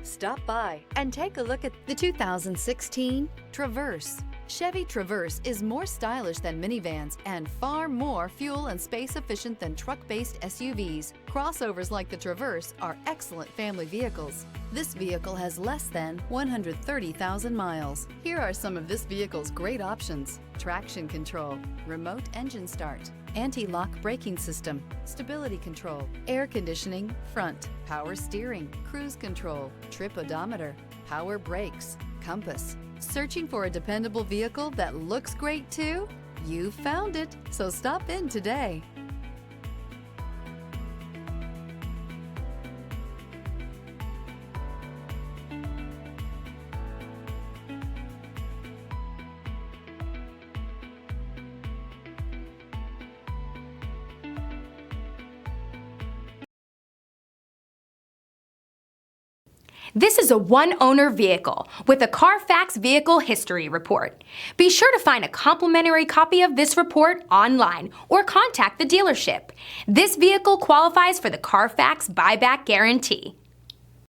Stop by and take a look at the 2016 Traverse. Chevy Traverse is more stylish than minivans and far more fuel and space efficient than truck-based SUVs. Crossovers like the Traverse are excellent family vehicles. This vehicle has less than 130,000 miles. Here are some of this vehicle's great options: traction control, remote engine start, anti-lock braking system, stability control, air conditioning, front, power steering, cruise control, trip odometer, power brakes, compass. Searching for a dependable vehicle that looks great too? You found it, so stop in today. This is a one-owner vehicle with a Carfax Vehicle History Report. Be sure to find a complimentary copy of this report online or contact the dealership. This vehicle qualifies for the Carfax Buyback Guarantee.